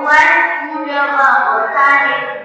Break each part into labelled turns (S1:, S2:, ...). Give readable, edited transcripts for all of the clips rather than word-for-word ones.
S1: Tuhan mudah mengotari.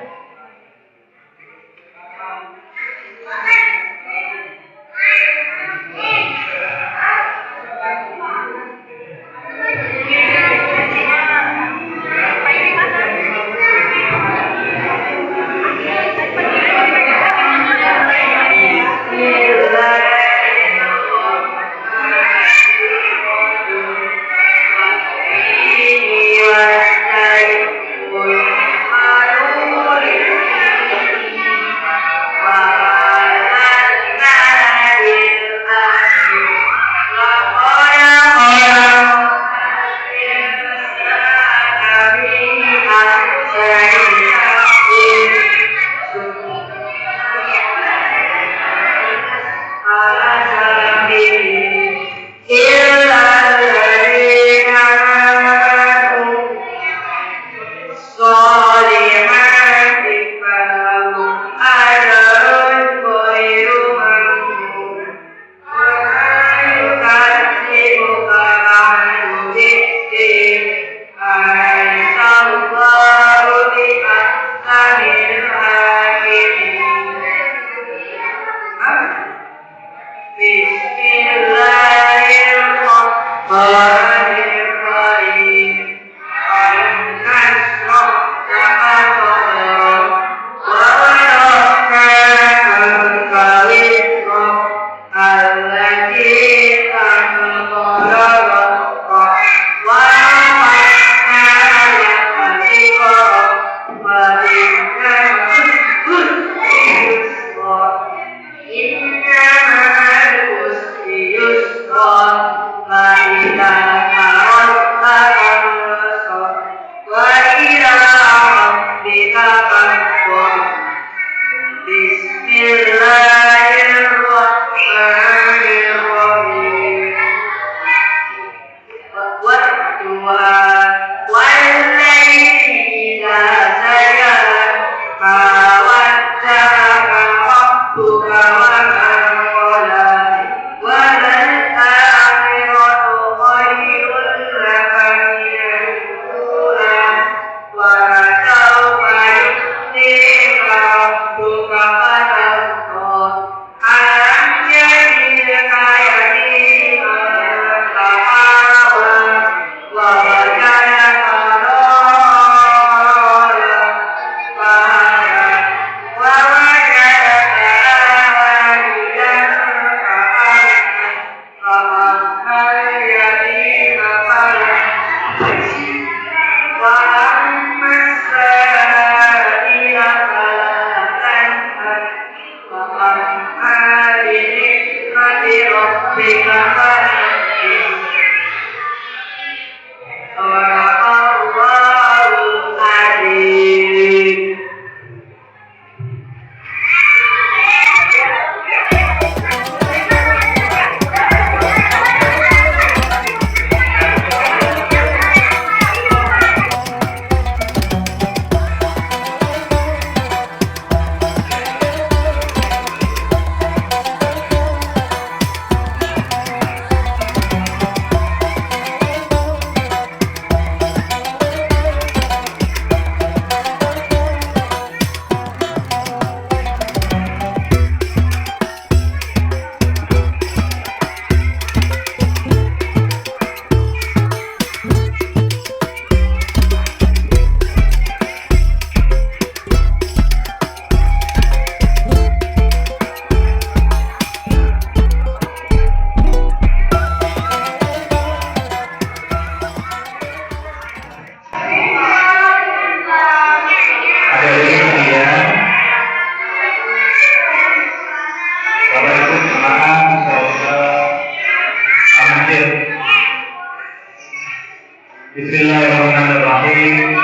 S2: Bismillahirrahmanirrahim.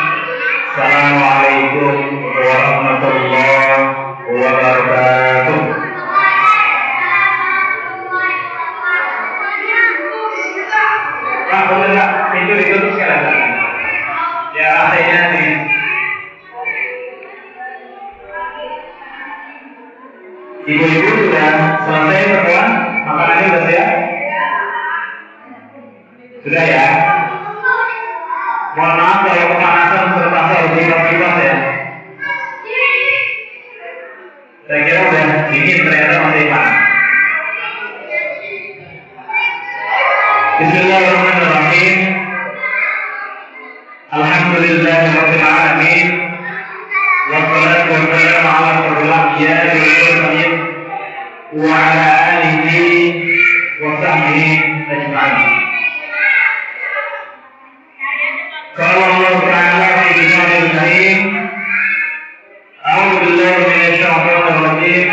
S2: Assalamualaikum warahmatullahi wabarakatuh. Pak, boleh nggak pintu ditutup sekarang? Ya, akhirnya nih. Ibu-ibu sudah selesai semua? Makanannya sudah siap? Sudah ya? Mohon maaf kalau kepanasan serta harus kipas ya. Saya kira udah dingin, ternyata masih panas. Bismillahirrahmanirrahim. Alhamdulillahirabbil alamin. Wassalatu wassalamu ala asyrofil anbiya'i wal mursalin wa ala alihi wa sahbihi ajma'in. Qala Allah Ta'ala fi kitabihil karim. A'udzu billahi minasy syaithanir rajim.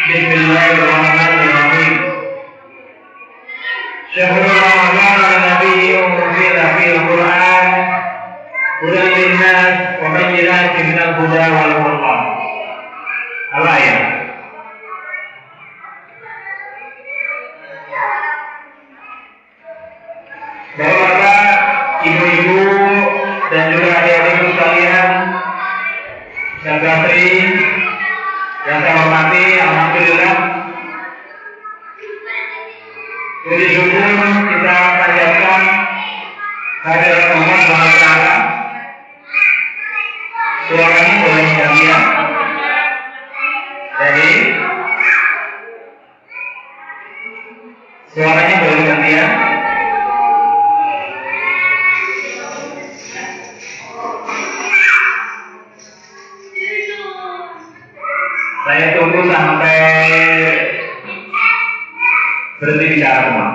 S2: Bismillahirrahmanirrahim. Syahrul Ramadan alladzi unzila fil Qur'an hudan linnas wa bayyinatin minal huda wal furqan. Al-ayat. Bapak-bapak, ibu-ibu dan juga adik-adikku sekalian, saudari yang saya hormati, alhamdulillah. Puji syukur kita panjatkan kehadirat Allah Subhanahu wa taala. Suaranya boleh gantian. Jadi suaranya boleh gantian. Saya tunggu sampai berhenti bicara semua.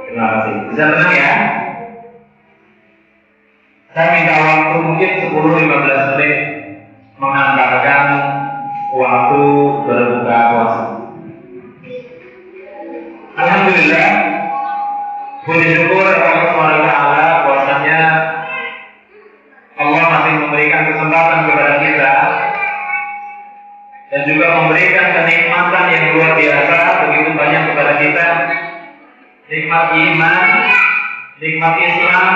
S2: Terima kasih. Bisa tenang ya. Saya minta waktu mungkin 10-15 menit mengantarkan waktu berbuka puasa. Alhamdulillah. Puji syukur Allah SWT bahwasanya Allah masih memberikan kesempatan kepada kita dan juga memberikan kenikmatan yang luar biasa begitu banyak kepada kita. Nikmat iman, nikmat Islam,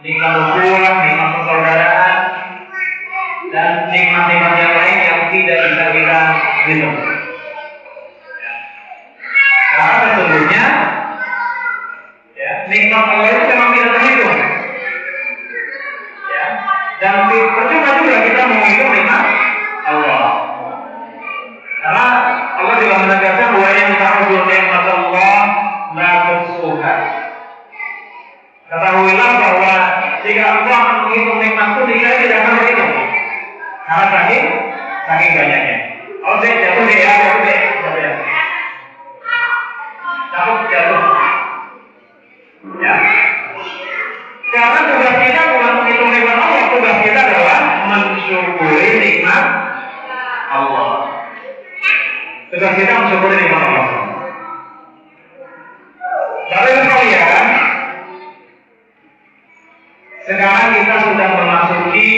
S2: nikmat ukhuwah, nikmat persaudaraan, dan nikmat-nikmat yang lain yang tidak bisa kita hitung. Karena sesungguhnya nikmat Allah itu memang tidak terhitung. Ya. Dan percuma juga kita menghitung nikmat Allah. Karena Allah juga menegaskan wa in ta'udzu nikmat Allah la tuhsuha. Ketahuilah bahwa jika engkau akan menghitung nikmatku, niscaya tidak akan terhitung. Karena saking banyaknya. Oh, jatuh deh ya. Jatuh. Ya. Karena tugas kita bukan menghitung nikmat Allah, tugas kita adalah mensyukuri nikmat Allah. Tugas kita mensyukuri nikmat Allah. Bapak Ibu sekalian, sekarang kita sudah memasuki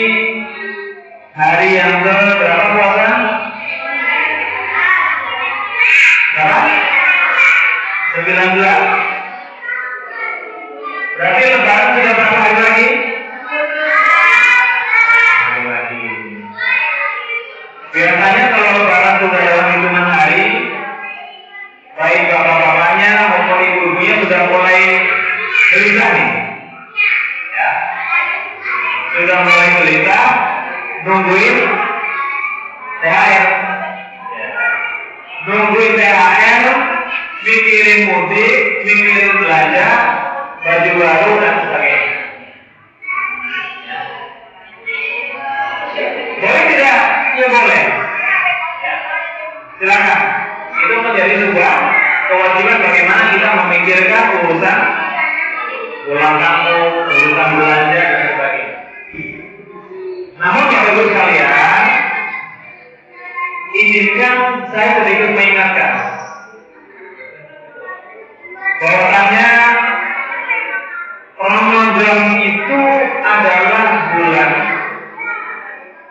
S2: hari yang berapa puasa? Berapa? 19. Berarti lebaran sudah berapa hari lagi? Hari lagi. Biasanya kalau lebaran sudah dalam hitungan hari, baik bapak-bapaknya maupun ibu-ibunya sudah mulai gelisah nih. Ya. Sudah mulai gelisah, nungguin THR. Ya. Nungguin THR, mikirin mudik, mikirin belanja, baju baru dan sebagainya. Boleh tidak? Ya boleh. Ya. Silakan. Itu menjadi sebuah kewajiban bagaimana kita memikirkan urusan pulang kampung, urusan belanja dan sebagainya. Namun Bapak Ibu sekalian, izinkan saya sedikit mengingatkan bahwasanya Ramadan itu adalah bulan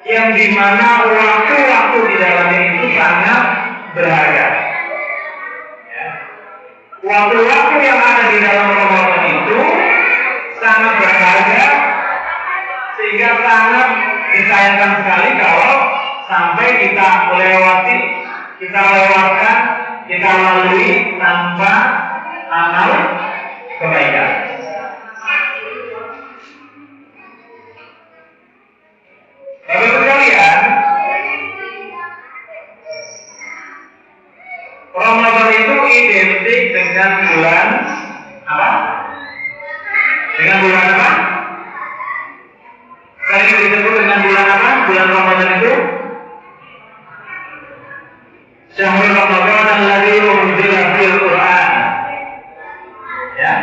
S2: yang dimana waktu-waktu di dalamnya itu sangat berharga. Ya. Waktu-waktu yang ada di dalam Ramadan itu sangat berharga, sehingga sangat disayangkan sekali kalau sampai kita melewati kita lewatkan, kita lalui tanpa amal kebaikan. Bapak-Ibu sekalian, Ramadan itu identik dengan bulan apa? Dengan bulan apa? Sering disebut dengan bulan apa? Bulan Ramadan itu Syahrul Ramadan alladzi unzila fil Qur'an. Ya.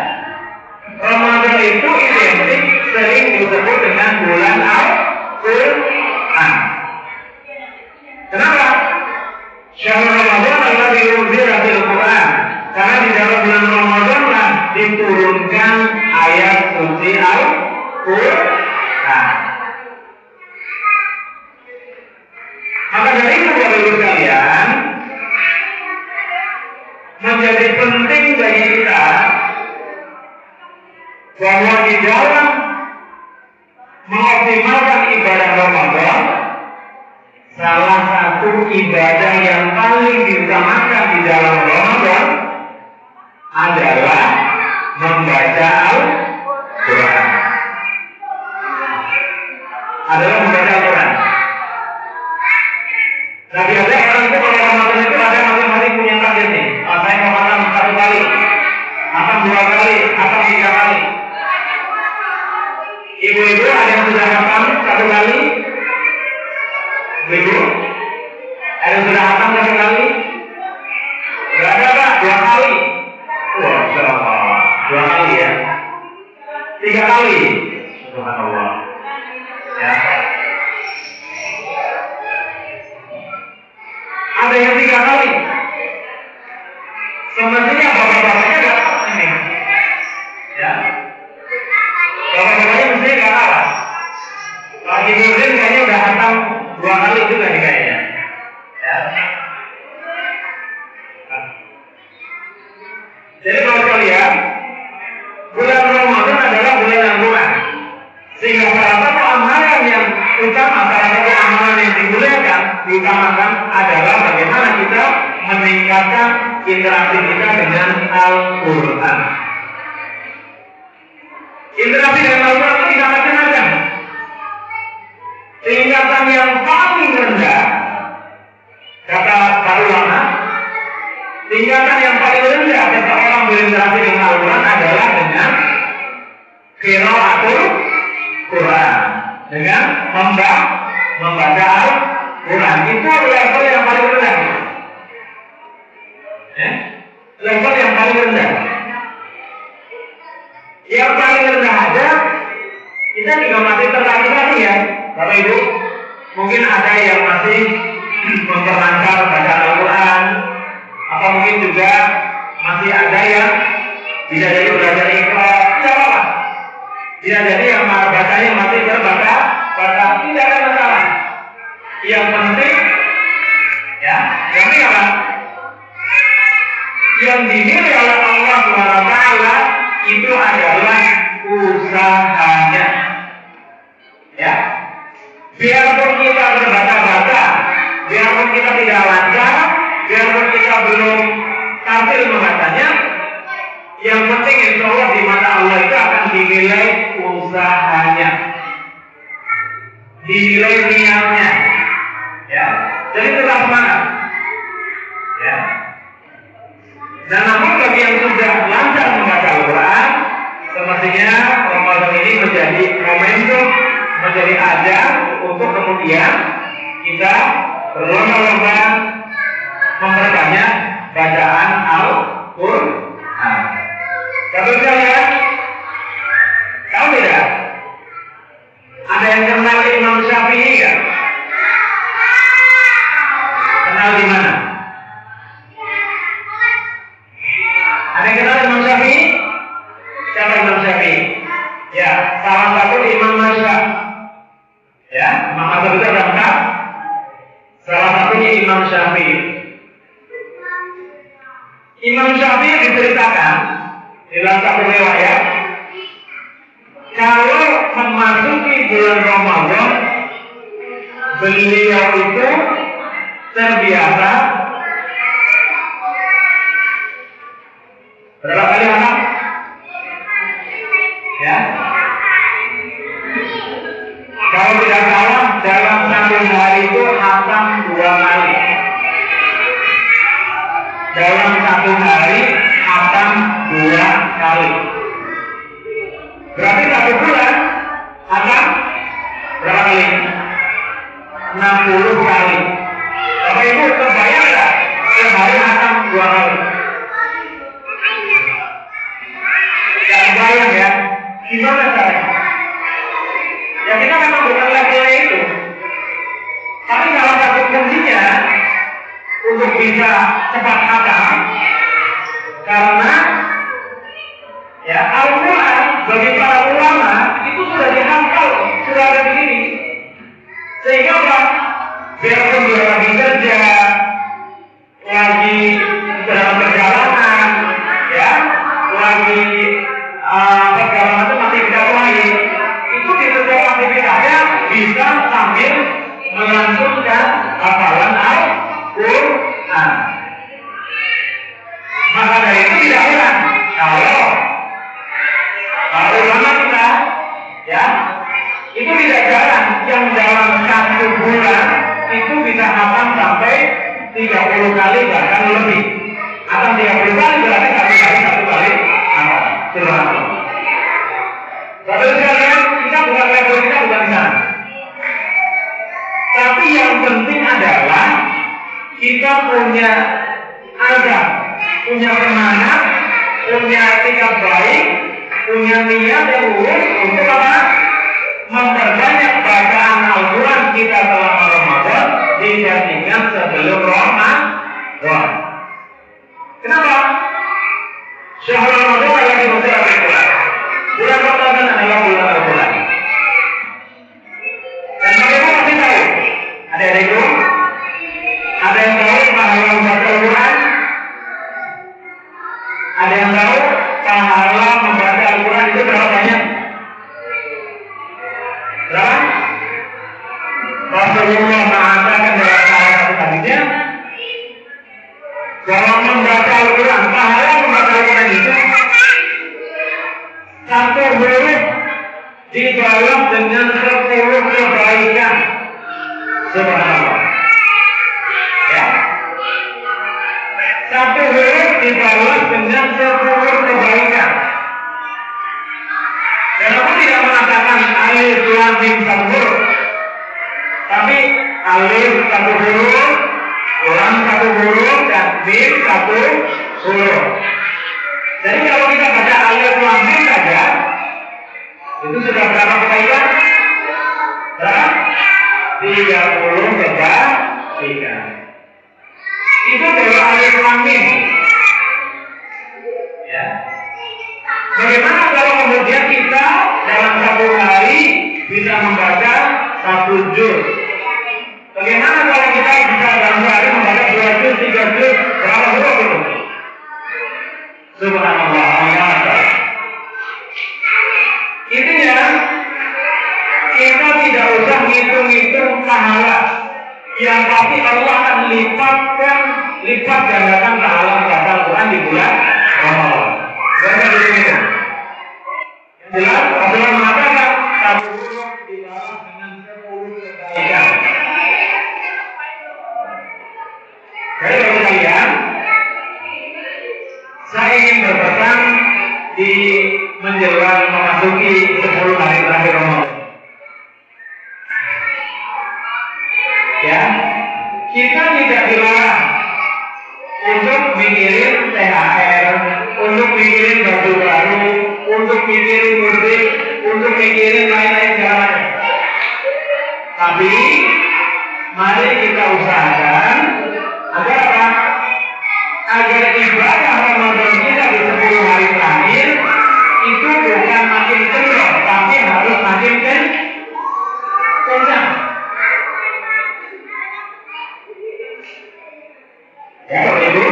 S2: Ramadan itu identik sering disebut dengan bulan Al-Qur'an. Kenapa? Syahrul Ramadan alladzi unzila fil Qur'an. Karena di dalam bulan Ramadan lah diturunkan ayat suci Al-Qur'an. Maka dari itu Bapak-Ibu sekalian, menjadi penting bagi kita bahwa di dalam mengoptimalkan ibadah Ramadan, salah satu ibadah yang paling diutamakan di dalam Ramadan adalah membaca Al-Quran. Adalah membaca Al-Quran. Nah, biasanya orang itu kalau Ramadan itu ada masing-masing punya target nih. Saya mau makan 1 kali, makan 2 kali, makan 3 kali. Ibu-ibu ada yang sudah makan 1 kali? Ibu? Ada yang sudah makan 1 kali? Gak ada Pak, 2 kali. Wah, subhanallah. 2 kali ya. 3 kali. Subhanallah. Ya. Ada yang 3 kali. Semestinya bapak-bapaknya gak kalah ini. Ya. Bapak-bapaknya mestinya gak kalah. Lagi Nurdin kayaknya udah hatam 2 kali juga nih kayaknya. Ya. Nah. Jadi kalau sekalian, bulan Ramadan adalah bulan Al-Quran. Sehingga salah satu amalan yang utama, salah satu amalan yang diutamakan adalah bagaimana kita meningkatkan interaksi kita dengan Al-Quran. Interaksi dengan Al-Quran itu bisa macam-macam. Tingkatan yang paling rendah, kata para ulama, tingkatan yang paling rendah seseorang berinteraksi dengan Al-Quran adalah dengan qiraatul Quran, dengan membaca Al-Quran. Itu level yang paling rendah. Ya? Level yang paling rendah. Yang paling rendah aja kita juga masih terlatih ya, Bapak Ibu. Mungkin ada yang masih memperlancar baca Al-Quran, atau mungkin juga masih ada yang tidak jadi belajar ikhlas, tidak apa-apa. Tidak jadi yang bacanya masih terbaca, tidak ada masalah. Yang penting, ya, yang penting apa? Yang dinilai oleh Allah SWT itu adalah usahanya. Ya, biarpun kita berbaca-baca, biarpun kita tidak lancar, biarpun kita belum tampil membacanya, yang penting insya Allah di mata Allah itu akan dinilai usahanya, dinilai niatnya. Ya, jadi tetap semangat. Ya. Dan namun bagi yang sudah lancar membaca Al-Quran, semestinya Ramadan ini menjadi momentum, menjadi ajang untuk kemudian kita berlomba-lomba memperbanyak bacaan Al-Quran. Kalau kalian tahu tidak? Ada yang kenal Imam Syafi'i ya? Kenal di mana? Ada yang kenal Imam Syafi'i? Siapa Imam Syafi'i? Ya, salah satu Imam Mazhab. Ya, Imam Mazhab itu ada 4. Salah satunya Imam Syafi'i. Imam Syafi'i diceritakan dalam satu riwayat, kalau memasuki bulan Ramadan, beliau itu terbiasa dalam satu hari hatam 2 kali. Berarti 1 bulan hatam berapa kali? 60 kali. Bapak Ibu kebayang nggak? Sehari hatam 2 kali. Nggak kebayang ya? Gimana caranya? Ya kita memang bukan levelnya itu. Tapi salah satu kuncinya untuk bisa cepat hatam, karena ya Al-Quran bagi para ulama itu sudah dihafal, sudah ada di sini. Sehingga apa? Biarpun dia lagi kerja, lagi dalam perjalanan, ya, lagi perjalanan itu masih tidak lain, itu di setiap aktivitasnya bisa sambil melantunkan hafalan Al-Quran. Maka dari itu tidak heran kalau para ulama kita, ya, itu tidak jarang yang dalam 1 bulan itu bisa hatam sampai 30 kali bahkan lebih. Atau 30 kali berarti 1 kali hatam. Subhanallah. Bapak Ibu sekalian, kita bukan level kita bukan di sana. Tapi yang penting adalah kita punya azam, punya semangat, punya sikap baik, punya niat yang lurus untuk apa? Memperbanyak bacaan Al-Quran kita selama Ramadan dibandingkan sebelum Ramadan. Kenapa? Syahrul Ramadan adalah dimaksud Al-Quran. Bulan Ramadan adalah bulan Al-Quran. Dan bagaimana masih tahu? Ada itu? Ada yang tahu pahala membaca Al-Quran? Ada yang tahu pahala membaca Al-Quran itu berapa banyak? Berapa? Rasulullah mengatakan dalam salah satu hadisnya, kalau membaca Al-Quran, pahala membaca Al-Quran itu 1 huruf dibalas dengan 10 kebaikan. Subhanallah. Ya. 1 huruf dibalas dengan 10 kebaikan. Dan aku tidak mengatakan alif lam mim 1 huruf, tapi alif 1 huruf, lam 1 huruf, dan mim 1 huruf. Jadi kalau kita baca alif lam mim saja, itu sudah berapa kebaikan? Berapa? 30 kebaikan. Itu baru alif lam mim. Ya. Bagaimana kalau kemudian kita dalam 1 hari bisa membaca 1 juz? Bagaimana kalau kita bisa dalam sehari membaca 2 juz, 3 juz, berapa huruf itu? Subhanallah, Allah. Intinya kita tidak usah ngitung-ngitung pahala. Yang pasti Allah akan lipat gandakan pahala membaca Al-Quran di bulan Ramadan. Jangan dihitung. Yang jelas Rasulullah mengatakan 1 huruf dibalas dengan 10 kebaikan. Jadi bagi kalian, saya ingin berpesan di menjelang memasuki 10 hari terakhir Ramadan. Ya, kita tidak dilarang untuk mikirin THR, untuk mikirin baju baru, untuk mikirin mudik, untuk mikirin lain-lain segala macam. Tapi mari kita usahakan agar apa? Agar ibadah Ramadan kita di 10 hari terakhir itu bukan makin kendor, tapi harus makin kencang. Ya, Bapak Ibu,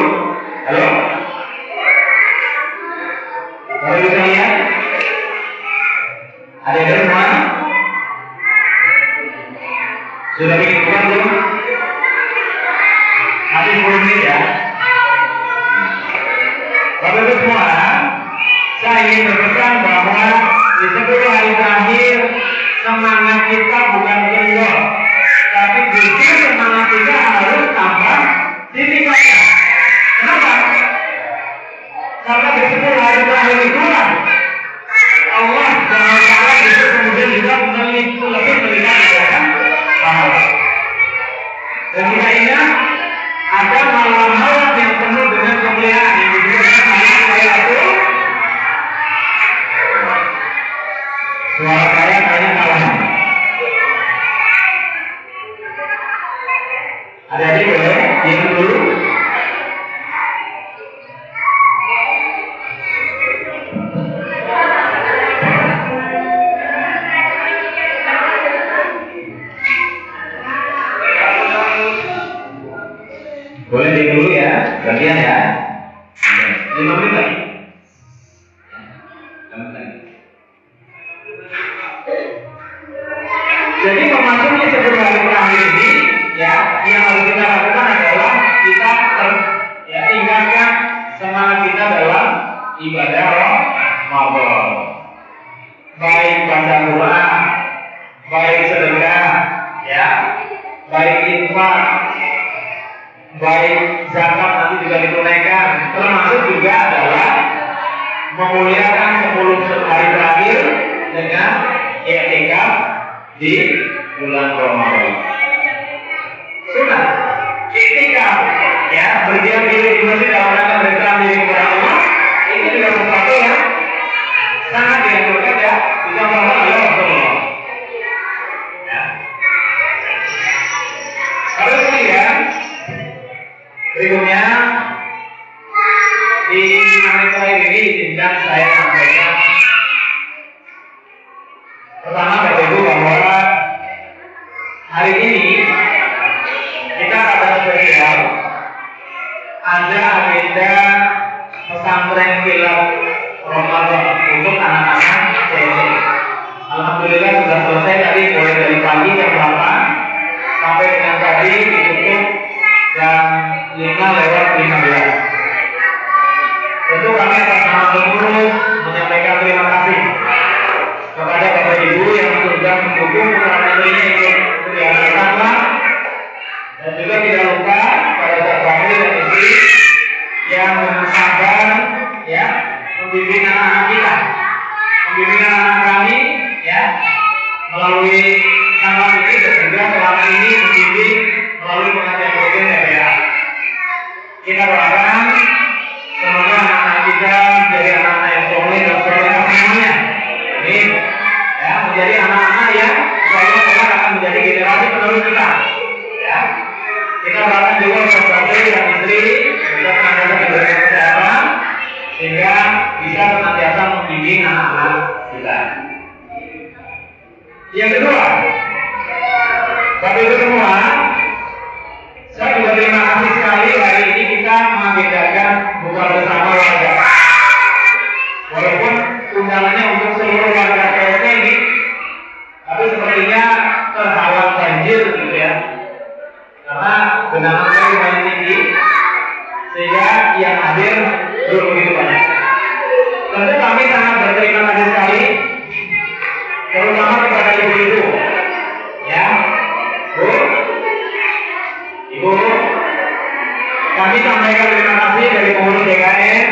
S2: halo. Bapak Ibu sekalian, ada yang semua? Sudah bikin Quran belum? Masih 10 menit ya. Bapak Ibu semua, saya ingin berpesan bahwa di 10 hari terakhir semangat kita bukan kendor, tapi justru semangat kita harus tambah ditingkatkan. Kenapa? 10 hari terakhir itu lah Allah SWT itu kemudian juga lebih melihat pahala. Dan kita ingat ada malam-malam yang penuh dengan kemuliaan yang disebutkan malam Lailatul. Suara saya kayaknya kalah. Ada di boleh diam dulu. Boleh diam dulu ya, gantian ya. 5 menit lagi. Jadi memasuki 10 hari terakhir ini, ya, yang harus kita lakukan adalah kita tingkatkan semangat kita dalam ibadah Ramadan. Baik baca Quran, baik sedekah, ya, baik infak, baik zakat nanti juga ditunaikan, termasuk juga adalah memuliakan 10 hari terakhir dengan i'tikaf di bulan Ramadan. Sunnah i'tikaf, ya, berdiam diri di masjid dalam rangka beribadah diri kepada Allah, ini juga sesuatu yang sangat dianjurkan, ya, dicontohkan oleh Rasulullah. Ya. Lalu kemudian berikutnya di menit terakhir ini izinkan saya sampaikan pertama Bapak Ibu bahwa hari ini kita ada spesial, ada agenda pesantren kilat Ramadan untuk anak-anak SD. Alhamdulillah sudah selesai tadi, mulai dari pagi jam 8 sampai dengan tadi ditutup jam 5:15. Tentu kami atas nama pengurus menyampaikan terima kasih kepada Bapak Ibu yang sudah mendukung program ini untuk kegiatan sama, dan juga tidak lupa pada suami dan istri yang dengan sabar, ya, membimbing anak-anak kita, membimbing anak-anak kami, ya, melalui kanal ini, dan juga selama ini membimbing melalui pengajian rutin TPA. Kita doakan semoga anak-anak kita menjadi anak-anak yang soleh dan solehah semuanya. Amin. Ya, menjadi anak-anak yang insyaallah kelak akan menjadi generasi penerus kita. Ya. Kita doakan juga untuk istri dan istri juga senantiasa diberikan kesehatan sehingga bisa senantiasa membimbing anak-anak kita. Yang kedua, Bapak Ibu semua, saya juga terima kasih sekali hari ini kita mengagendakan buka bersama warga. Walaupun undangannya untuk seluruh warga PST ini, tapi sepertinya terhalang banjir gitu ya. Karena genangan air lumayan tinggi, sehingga yang hadir belum begitu banyak. Tentu kami sangat berterima kasih sekali, terutama kepada ibu-ibu, ya, Bu, Ibu, kami sampaikan terima kasih dari pengurus DKM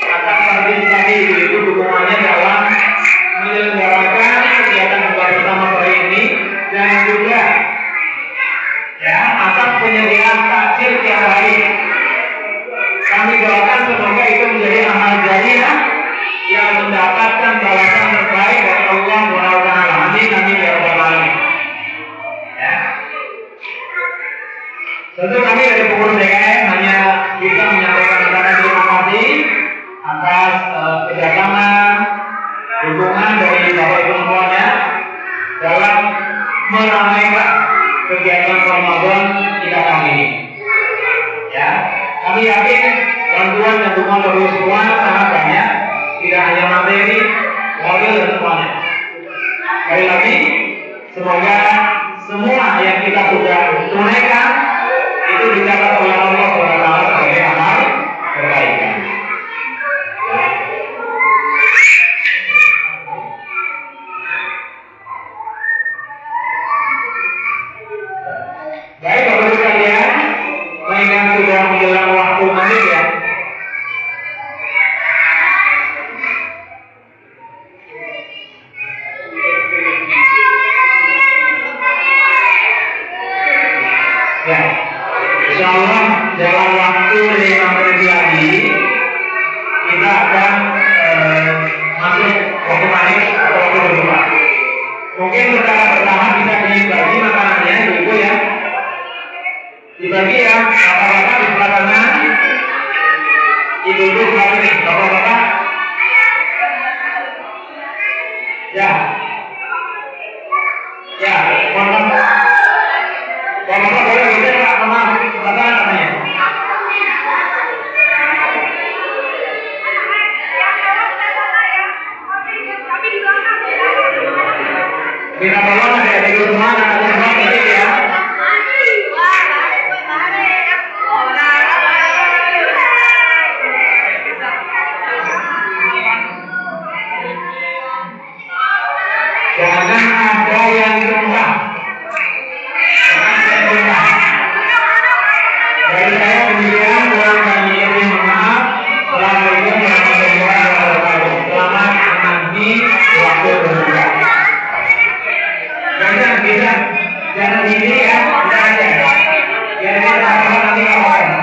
S2: atas partisipasi ibu-ibu dukungannya dalam menyelenggarakan kegiatan buka bersama sore ini, dan juga, ya, atas penyediaan takjil tiap hari. Kami doakan semoga itu menjadi amal jariah yang mendapatkan balasan terbaik dari Allah SWT. Amin, amin ya rabbal alamin. Ya. Tentu kami dari pengurus DKM hanya bisa menyampaikan ucapan terima kasih atas kerjasama dukungan dari Bapak Ibu semuanya dalam meramaikan kegiatan Ramadan kita kali ini. Ya, kami yakin bantuan dan dukungan dari semua sangat banyak, tidak hanya materi, moral dan semuanya. Sekali lagi, semoga semua yang kita sudah tunaikan itu dicatat oleh Allah SWT sebagai amal kebaikan. Baik Bapak Ibu sekalian, mengingat sudah menjelang waktu maghrib ya. Minta tolong adik-adik semua, anak-anak semua pilih ya. Jangan ada yang rendah. Dari saya demikian, kurang kami mohon maaf. Assalamualaikum warahmatullahi wabarakatuh. Selamat menikmati waktu berbuka. Jangan gini ya, udah aja. Biar kita nanti apa-apa.